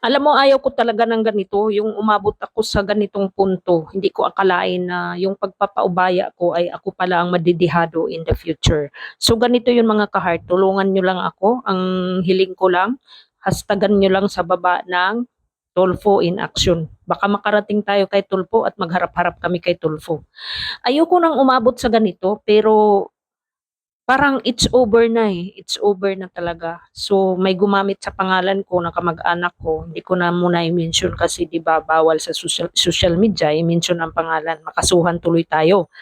Alam mo, ayaw ko talaga ng ganito, yung umabot ako sa ganitong punto. Hindi ko akalain na yung pagpapaubaya ko ay ako pala ang madidihado in the future. So ganito yung mga kahart, tulungan nyo lang ako. Ang hiling ko lang, hastagan nyo lang sa baba ng Tulfo in action. Baka makarating tayo kay Tulfo at magharap-harap kami kay Tulfo. Ayoko nang umabot sa ganito, pero parang it's over na eh. It's over na talaga. So, may gumamit sa pangalan ko na kamag-anak ko. Hindi ko na muna i-mention kasi 'di ba bawal sa social media i-mention ang pangalan. Makasuhan tuloy tayo.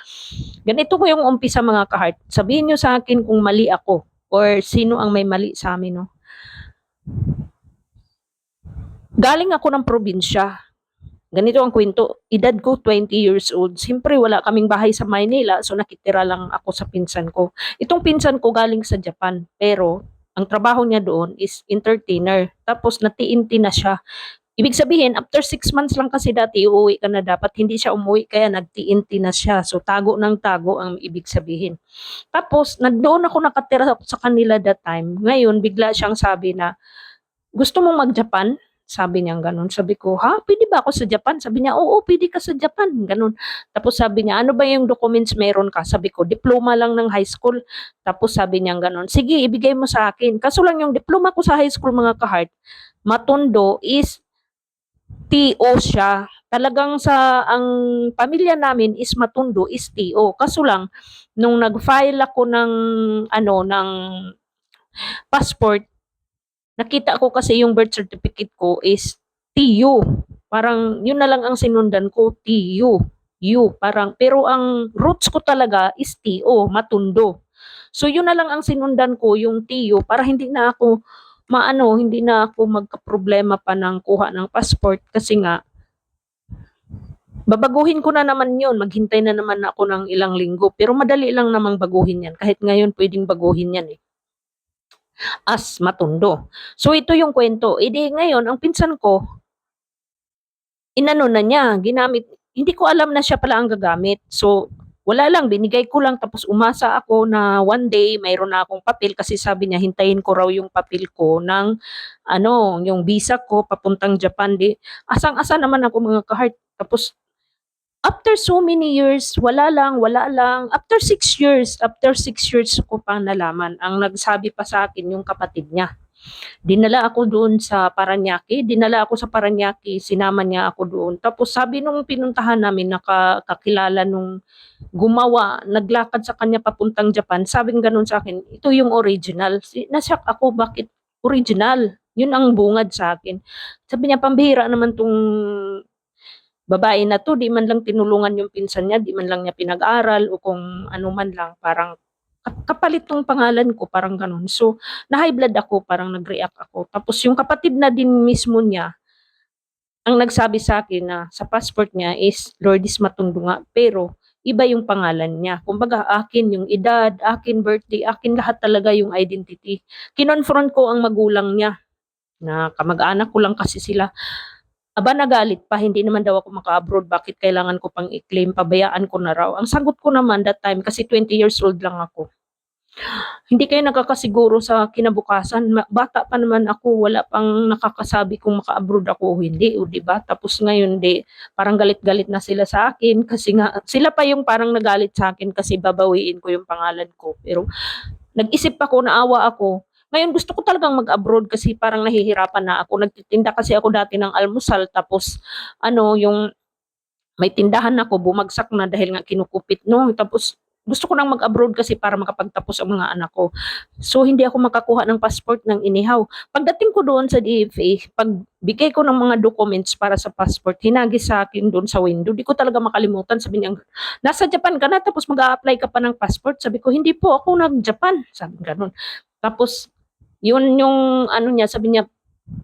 Ganito ko yung umpisa mga kahart. Sabihin nyo sa akin kung mali ako or sino ang may mali sa amin, no? Galing ako ng probinsya. Ganito ang kwento, edad ko 20 years old. Siyempre wala kaming bahay sa Maynila, so nakitira lang ako sa pinsan ko. Itong pinsan ko galing sa Japan, pero ang trabaho niya doon is entertainer. Tapos nati-TNT na siya. Ibig sabihin, after 6 months lang kasi dati, uuwi ka na dapat. Hindi siya umuwi, kaya nag-TNT na siya. So, tago ng tago ang ibig sabihin. Tapos, doon ako nakatira sa kanila that time. Ngayon, bigla siyang sabi na, gusto mong mag-Japan? Sabi niya gano'n. Sabi ko, ha? Pwede ba ako sa Japan? Sabi niya, oo, pwede ka sa Japan. Gano'n. Tapos sabi niya, ano ba yung documents meron ka? Sabi ko, diploma lang ng high school. Tapos sabi niya gano'n, sige, ibigay mo sa akin. Kaso lang yung diploma ko sa high school, mga kahart, Matondo is TO siya. Talagang ang pamilya namin is Matondo is TO. Kaso lang, nung nag-file ako ng passport, nakita ko kasi yung birth certificate ko is TU. Parang yun na lang ang sinundan ko, TU. Parang, pero ang roots ko talaga is TO, Matundo. So yun na lang ang sinundan ko, yung TU, para hindi na ako hindi na ako magka-problema pa ng kuha ng passport kasi nga, babaguhin ko na naman yun, maghintay na naman ako ng ilang linggo, pero madali lang namang baguhin yan, kahit ngayon pwedeng baguhin yan eh as Matundo. So ito yung kwento. E di ngayon, ang pinsan ko, inano na niya, ginamit, hindi ko alam na siya pala ang gagamit. So, wala lang, binigay ko lang, tapos umasa ako na one day, mayroon na akong papel, kasi sabi niya, hintayin ko raw yung papel ko ng, yung visa ko, papuntang Japan. Di, asang-asa naman ako mga kahart. Tapos, after so many years, wala lang, after 6 years ko pa nalaman, ang nagsabi pa sa akin yung kapatid niya. Dinala ako doon sa Paranaque, sinama niya ako doon. Tapos sabi nung pinuntahan namin, nakakilala nung gumawa, naglakad sa kanya papuntang Japan, sabing ganun sa akin, ito yung original. Nasyak ako, bakit original? Yun ang bungad sa akin. Sabi niya, pambihira naman tong babae na to, di man lang tinulungan yung pinsan niya, di man lang niya pinag-aral o kung ano man lang, parang kapalit ng pangalan ko, parang ganun. So, na-high blood ako, parang nag-react ako. Tapos yung kapatid na din mismo niya, ang nagsabi sa akin na sa passport niya is Lourdes Matundunga, pero iba yung pangalan niya. Kumbaga, akin yung edad, akin birthday, akin lahat talaga yung identity. Kinonfront ko ang magulang niya, na kamag-anak ko lang kasi sila. Aba, nagalit pa, hindi naman daw ako maka-abroad, bakit kailangan ko pang i-claim, pabayaan ko na raw. Ang sagot ko naman that time, kasi 20 years old lang ako, hindi kayo nakakasiguro sa kinabukasan, bata pa naman ako, wala pang nakakasabi kung maka-abroad ako o hindi, o di ba? Tapos ngayon, parang galit-galit na sila sa akin, kasi nga, sila pa yung parang nagalit sa akin kasi babawiin ko yung pangalan ko. Pero, nag-isip ako, naawa ako. Ngayon gusto ko talagang mag-abroad kasi parang nahihirapan na ako. Nagtitinda kasi ako dati ng almusal, tapos yung may tindahan ako, bumagsak na dahil nga kinukupit, no? Tapos gusto ko nang mag-abroad kasi para makapagtapos ang mga anak ko. So hindi ako makakuha ng passport ng inihaw. Pagdating ko doon sa DFA, pagbigay ko ng mga documents para sa passport, hinagis sa akin doon sa window. Di ko talaga makalimutan. Sabi niya, nasa Japan ka na tapos mag-a-apply ka pa ng passport. Sabi ko, hindi po ako nag-Japan. Sabi ganun. Tapos yun yung niya, sabi niya,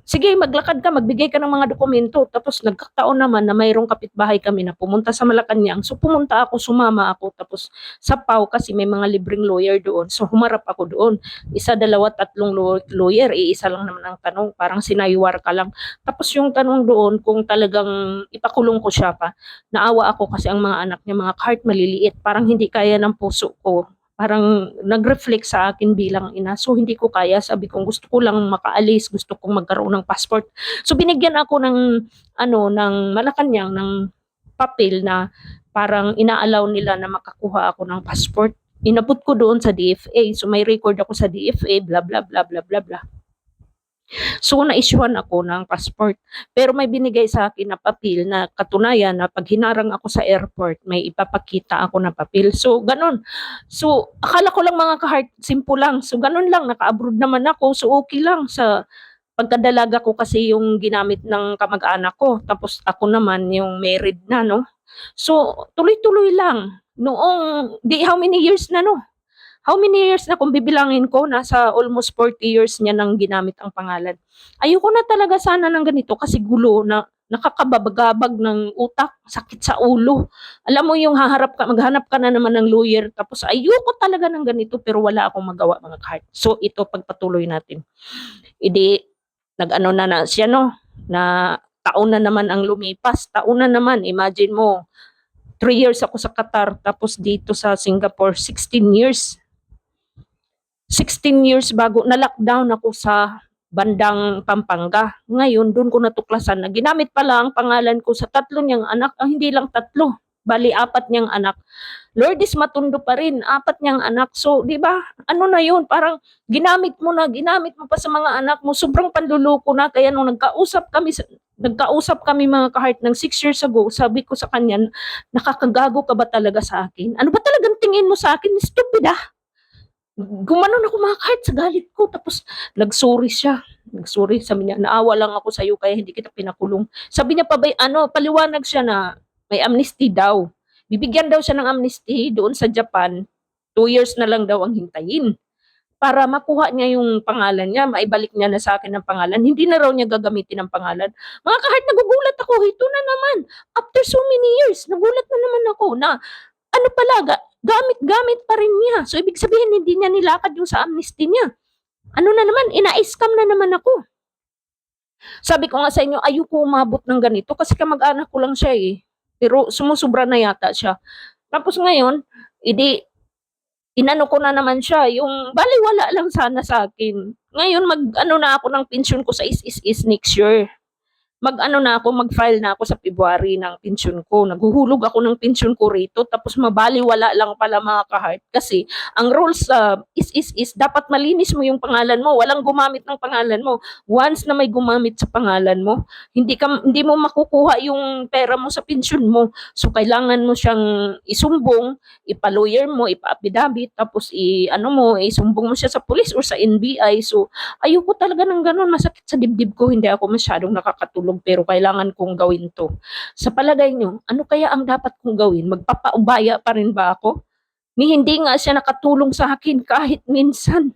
sige, maglakad ka, magbigay ka ng mga dokumento. Tapos nagkataon naman na mayroong kapitbahay kami na pumunta sa Malacanang. So pumunta ako, sumama ako. Tapos sa PAW kasi may mga libreng lawyer doon. So humarap ako doon. Isa, dalawa, tatlong lawyer. Iisa lang naman ang tanong. Parang sinaywar ka lang. Tapos yung tanong doon, kung talagang ipakulong ko siya pa, naawa ako kasi ang mga anak niya, mga kahit maliliit, parang hindi kaya ng puso ko parang nag-reflect sa akin bilang ina. So hindi ko kaya, sabi ko gusto ko lang makaalis, gusto kong magkaroon ng passport. So binigyan ako ng ng Malacanang ng papel na parang ina-allow nila na makakuha ako ng passport. Inabot ko doon sa DFA. So may record ako sa DFA, bla bla bla bla bla bla. So na-issuean ako ng passport. Pero may binigay sa akin na papel na katunayan na pag hinarang ako sa airport, may ipapakita ako na papel. So ganun. So akala ko lang mga ka-heart, simple lang. So ganun lang, naka-abroad naman ako. So okay lang sa pagkadalaga ko kasi yung ginamit ng kamag-anak ko. Tapos ako naman yung married na, no? So tuloy-tuloy lang. Noong, how many years na, no? How many years na kung bibilangin ko, nasa almost 40 years niya nang ginamit ang pangalan. Ayoko na talaga sana ng ganito kasi gulo na nakakababagabag ng utak, sakit sa ulo. Alam mo yung maghanap ka na naman ng lawyer, tapos ayoko talaga ng ganito pero wala akong magawa mga kahit. So ito, pagpatuloy natin. Idi, nag-ano na siya, no? Na taon na naman ang lumipas. Taon na naman, imagine mo, 3 years ako sa Qatar, tapos dito sa Singapore, 16 years. 16 years bago na-lockdown ako sa bandang Pampanga. Ngayon, doon ko natuklasan na ginamit pala ang pangalan ko sa 3 niyang anak. Hindi lang 3, bali 4 niyang anak. Lourdes Matondo pa rin, 4 niyang anak. So, di ba, ano na yun, parang ginamit mo pa sa mga anak mo, sobrang panluloko na. Kaya nung nagkausap kami mga ka-heart ng 6 years ago, sabi ko sa kanya, nakakagago ka ba talaga sa akin? Ano ba talagang tingin mo sa akin? Stupid ah! Gumanon ako mga kahit sa galit ko. Tapos nagsorry siya. Nagsorry. Sabi niya, naawa lang ako sa'yo kaya hindi kita pinakulong. Sabi niya pa ba, paliwanag siya na may amnesty daw. Bibigyan daw siya ng amnesty doon sa Japan. 2 years na lang daw ang hintayin. Para makuha niya yung pangalan niya, maibalik niya na sa akin ang pangalan. Hindi na raw niya gagamitin ang pangalan. Mga kahit nagugulat ako, ito na naman. After so many years, nagulat na naman ako na ano pala, gamit-gamit pa rin niya. So, ibig sabihin, hindi niya nilakad yung sa amnesty niya. Ano na naman, ina-scam na naman ako. Sabi ko nga sa inyo, ayoko umabot ng ganito kasi kamag-anak ko lang siya eh. Pero sumusubra na yata siya. Tapos ngayon, inano ko na naman siya, yung baliwala lang sana sa akin. Ngayon, mag-ano na ako ng pension ko sa is next year. Mag-file na ako sa February ng pension ko. Naghuhulog ako ng pension ko rito, tapos mabaliwala lang pala mga ka-heart. Kasi ang rules sa is dapat malinis mo yung pangalan mo. Walang gumamit ng pangalan mo. Once na may gumamit sa pangalan mo, hindi mo makukuha yung pera mo sa pension mo. So kailangan mo siyang isumbong, ipa-lawyer mo, ipa-affidavit, tapos isumbong mo siya sa police or sa NBI. So ayoko talaga ng ganun, masakit sa dibdib ko, hindi ako masyadong nakakatulog pero kailangan kong gawin to. Sa palagay nyo, ano kaya ang dapat kong gawin? Magpapaubaya pa rin ba ako? Hindi nga siya nakatulong sa akin kahit minsan.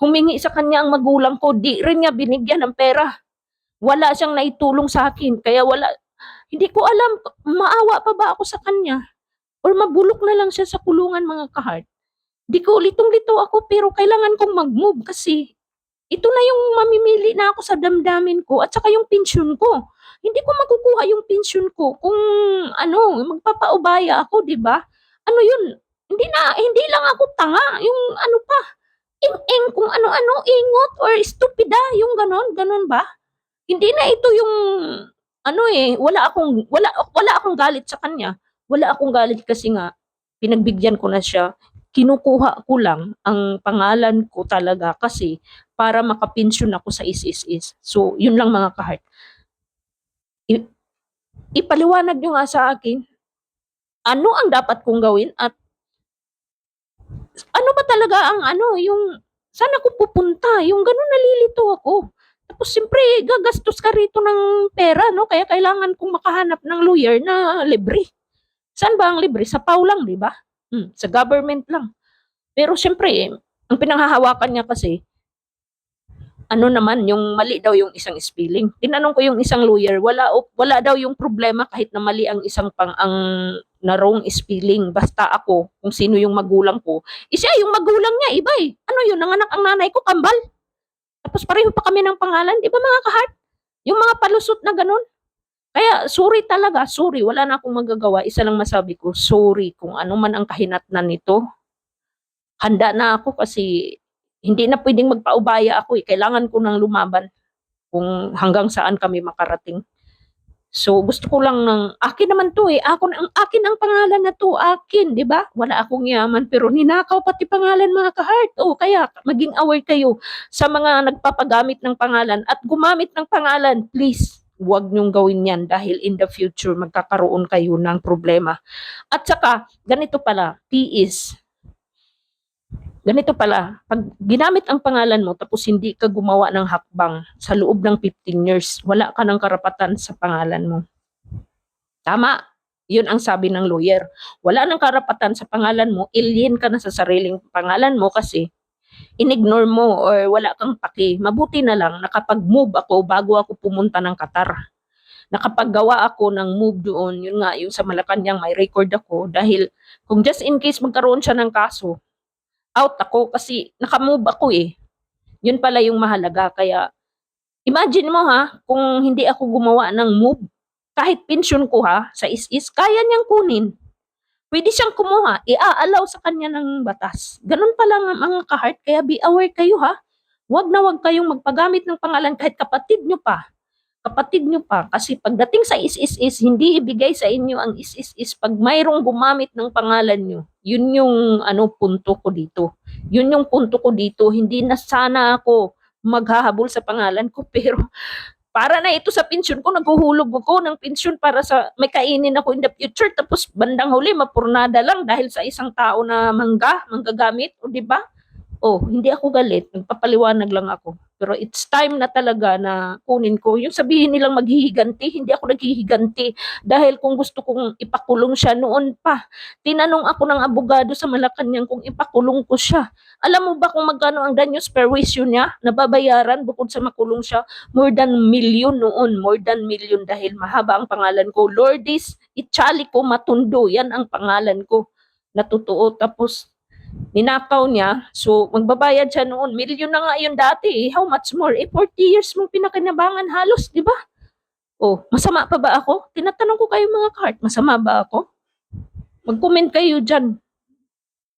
Humingi sa kanya ang magulang ko, di rin niya binigyan ng pera. Wala siyang naitulong sa akin, kaya hindi ko alam, maawa pa ba ako sa kanya? Or mabulok na lang siya sa kulungan mga ka-heart? Di ko litong-lito ako pero kailangan kong mag-move kasi ito na yung mamimili na ako sa damdamin ko at saka yung pension ko. Hindi ko makukuha yung pension ko kung magpapaubaya ako, 'di ba? Ano 'yun? Hindi lang ako tanga, yung pa, ing kung ano-ano, ingot or stupida, yung ganon ba? Hindi na ito yung wala akong galit sa kanya. Wala akong galit kasi nga pinagbigyan ko na siya. Kinukuha ko lang ang pangalan ko talaga kasi para makapensyon ako sa is. So, yun lang mga ka-heart. Ipaliwanag nyo nga sa akin, ano ang dapat kong gawin at ano ba talaga ang yung saan ako pupunta? Yung ganun, nalilito ako. Tapos siyempre, gagastos ka rito ng pera, no? Kaya kailangan kong makahanap ng lawyer na libre. Saan ba ang libre? Sa PAW lang, di ba? Sa government lang. Pero siyempre, ang pinanghahawakan niya kasi, naman, yung mali daw yung isang spelling. Tinanong ko yung isang lawyer, wala daw yung problema kahit na mali ang na wrong spelling. Basta ako, kung sino yung magulang ko. Siya, yung magulang niya, iba eh. Ano yun, nanganak ang nanay ko, kambal. Tapos pareho pa kami ng pangalan, di ba mga ka-heart? Yung mga palusot na ganun. Kaya, sorry talaga, sorry. Wala na akong magagawa. Isa lang masabi ko, sorry kung ano man ang kahinatnan nito. handa na ako kasi hindi na pwedeng magpaubaya ako eh. Kailangan ko nang lumaban kung hanggang saan kami makarating. So gusto ko lang ng akin naman 'to, eh, akin ang pangalan na 'to, akin, 'di ba? Wala akong yaman pero ninakaw pati pangalan mga ka-heart. Oh, kaya maging aware kayo sa mga nagpapagamit ng pangalan at gumamit ng pangalan, please. Huwag niyong gawin 'yan dahil in the future magkakaroon kayo ng problema. At saka ganito pala, tiis. Ganito pala, pag ginamit ang pangalan mo tapos hindi ka gumawa ng hakbang sa loob ng 15 years, wala ka ng karapatan sa pangalan mo. Tama. Yun ang sabi ng lawyer. Wala ng karapatan sa pangalan mo, alien ka na sa sariling pangalan mo kasi inignore mo or wala kang paki. Mabuti na lang nakapag-move ako bago ako pumunta ng Qatar. Nakapaggawa ako ng move doon, yun nga, yung sa Malacanang may record ako dahil kung just in case magkaroon siya ng kaso, out ako kasi nakamove ako eh. Yun pala yung mahalaga. Kaya imagine mo ha, kung hindi ako gumawa ng move, kahit pension ko ha, sa is kaya niyang kunin. Pwede siyang kumuha, i-allow sa kanya ng batas. Ganun pa lang mga ka-heart, kaya be aware kayo ha. Huwag na huwag kayong magpagamit ng pangalan kahit kapatid nyo pa. Kapatid nyo pa. Kasi pagdating sa is, hindi ibigay sa inyo ang is pag mayroong gumamit ng pangalan nyo. Yun yung punto ko dito. Yun yung punto ko dito. Hindi na sana ako maghahabol sa pangalan ko pero para na ito sa pensyon ko, naghuhulog ako ng pensyon para sa may kainin ako in the future tapos bandang huli mapurnada lang dahil sa isang tao na manggagamit, o di ba? Oh, hindi ako galit, nagpapaliwanag lang ako. Pero it's time na talaga na kunin ko. Yung sabihin nilang maghihiganti, hindi ako naghihiganti. Dahil kung gusto kong ipakulong siya noon pa, tinanong ako ng abogado sa Malacanang kung ipakulong ko siya. Alam mo ba kung magkano ang danyos perwisyo niya? Nababayaran bukod sa makulong siya? More than million noon, more than million dahil mahaba ang pangalan ko. Lourdes Itchalico Matundo, yan ang pangalan ko. Natutuo. Tapos ninakaw niya, so magbabayad siya noon. Milyon na nga yun dati eh. How much more? 40 years mong pinakinabangan halos, di ba? Oh, masama pa ba ako? Tinatanong ko kayo mga ka-heart, masama ba ako? Mag-comment kayo dyan.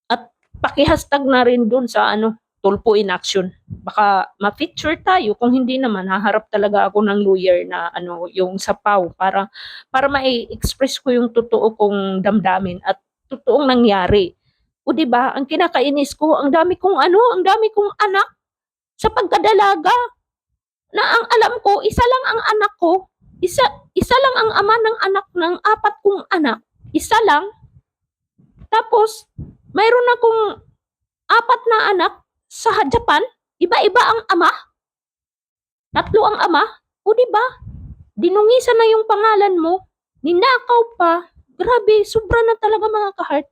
At paki-hashtag na rin dun sa Tulpo in Action. Baka ma-feature tayo, kung hindi naman haharap talaga ako ng lawyer na yung sa PAW para ma-express ko yung totoo kong damdamin at totoong nangyari. O di ba? Ang kinakainis ko, ang dami kong anak sa pagkadalaga. Na ang alam ko, isa lang ang anak ko. Isa lang ang ama ng anak ng 4 kong anak. Isa lang. Tapos mayroon akong 4 na anak sa Japan. Iba-iba ang ama. 3 ang ama. O di ba? Dinungisan na yung pangalan mo. Ninakaw pa. Grabe, sobra na talaga mga ka-heart.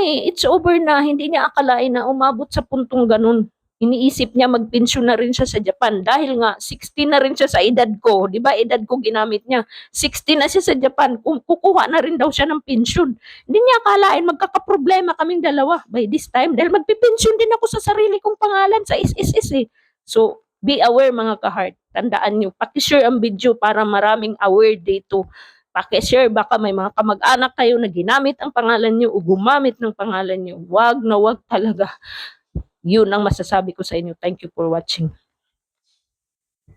It's over na, hindi niya akalain na umabot sa puntong ganun. Iniisip niya magpensyon na rin siya sa Japan dahil nga 60 na rin siya sa edad ko. Di ba edad ko ginamit niya. 60 na siya sa Japan, kukuha na rin daw siya ng pensyon. Hindi niya akalain magkakaproblema kaming dalawa by this time dahil magpipensyon din ako sa sarili kong pangalan sa SSS eh. So, be aware mga ka-heart. Tandaan nyo, paki-share ang video para maraming aware dito. Paki-share, baka may mga kamag-anak kayo na ginamit ang pangalan nyo o gumamit ng pangalan nyo. Wag na wag talaga. Yun ang masasabi ko sa inyo. Thank you for watching.